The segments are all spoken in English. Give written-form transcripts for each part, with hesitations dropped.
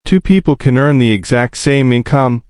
Two people can earn the exact same income,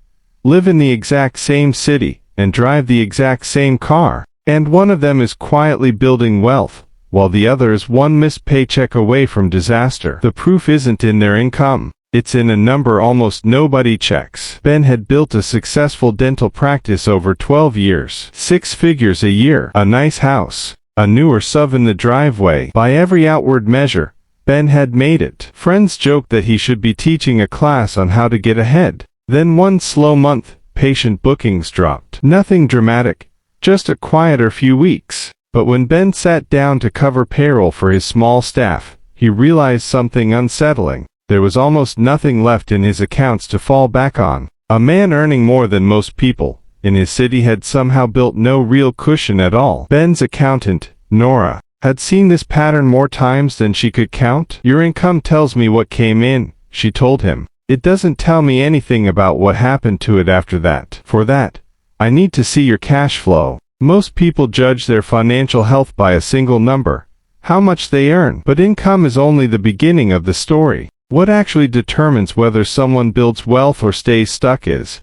live in the exact same city, and drive the exact same car, and one of them is quietly building wealth, while the other is one missed paycheck away from disaster. The proof isn't in their income. It's in a number almost nobody checks. Ben had built a successful dental practice over 12 years. 6 figures a year, a nice house, a newer SUV in the driveway. By every outward measure, Ben had made it. Friends joked that he should be teaching a class on how to get ahead. Then one slow month, patient bookings dropped. Nothing dramatic, just a quieter few weeks. But when Ben sat down to cover payroll for his small staff, he realized something unsettling. There was almost nothing left in his accounts to fall back on. A man earning more than most people in his city had somehow built no real cushion at all. Ben's accountant, Nora, had seen this pattern more times than she could count. "Your income tells me what came in," she told him. "It doesn't tell me anything about what happened to it after that. For that, I need to see your cash flow." Most people judge their financial health by a single number, how much they earn. But income is only the beginning of the story. What actually determines whether someone builds wealth or stays stuck is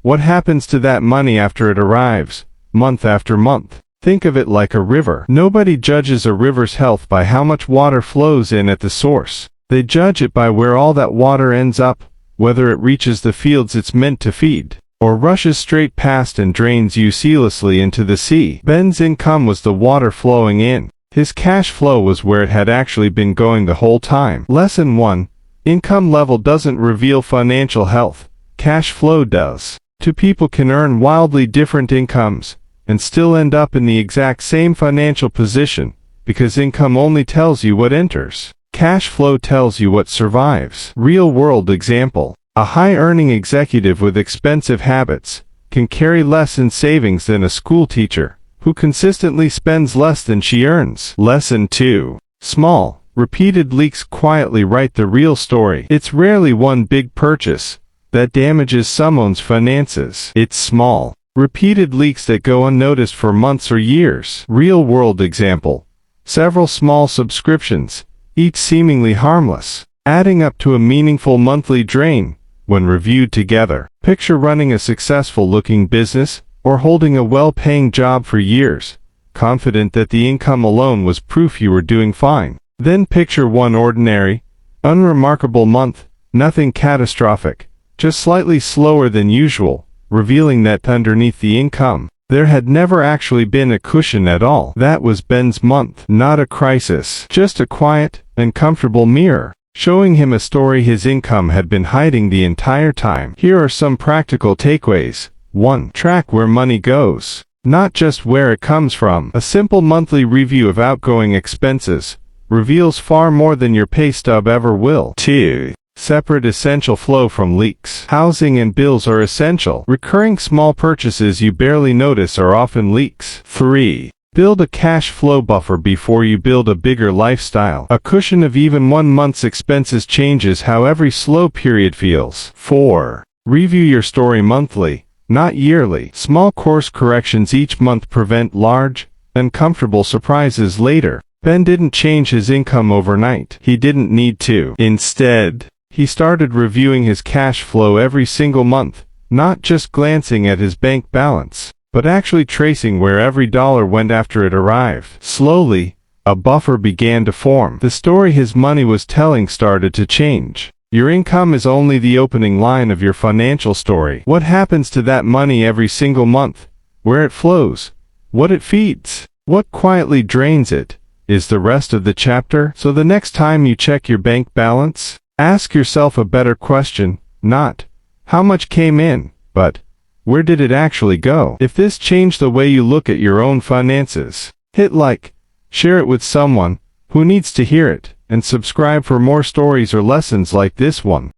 what happens to that money after it arrives, month after month. Think of it like a river. Nobody judges a river's health by how much water flows in at the source. They judge it by where all that water ends up, whether it reaches the fields it's meant to feed, or rushes straight past and drains uselessly into the sea. Ben's income was the water flowing in. His cash flow was where it had actually been going the whole time. Lesson 1. Income level doesn't reveal financial health. Cash flow does. Two people can earn wildly different incomes and still end up in the exact same financial position, because income only tells you what enters. Cash flow tells you what survives. Real-world example. A high-earning executive with expensive habits can carry less in savings than a school teacher who consistently spends less than she earns. Lesson 2. Small, repeated leaks quietly write the real story. It's rarely one big purchase that damages someone's finances. It's small, repeated leaks that go unnoticed for months or years. Real-world example. Several small subscriptions, each seemingly harmless, adding up to a meaningful monthly drain when reviewed together. Picture running a successful-looking business or holding a well-paying job for years, confident that the income alone was proof you were doing fine. Then picture one ordinary, unremarkable month, nothing catastrophic, just slightly slower than usual, revealing that underneath the income, there had never actually been a cushion at all. That was Ben's month. Not a crisis, just a quiet and comfortable mirror, showing him a story his income had been hiding the entire time. Here are some practical takeaways. 1. Track where money goes, not just where it comes from. A simple monthly review of outgoing expenses reveals far more than your pay stub ever will. 2. Separate essential flow from leaks. Housing and bills are essential. Recurring small purchases you barely notice are often leaks. 3. Build a cash flow buffer before you build a bigger lifestyle. A cushion of even 1 month's expenses changes how every slow period feels. 4. Review your story monthly, not yearly. Small course corrections each month prevent large, uncomfortable surprises later. Ben didn't change his income overnight. He didn't need to. Instead, he started reviewing his cash flow every single month, not just glancing at his bank balance, but actually tracing where every dollar went after it arrived. Slowly, a buffer began to form. The story his money was telling started to change. Your income is only the opening line of your financial story. What happens to that money every single month, where it flows, what it feeds, what quietly drains it, is the rest of the chapter. So the next time you check your bank balance, ask yourself a better question, not how much came in, but where did it actually go? If this changed the way you look at your own finances, hit like, share it with someone who needs to hear it, and subscribe for more stories or lessons like this one.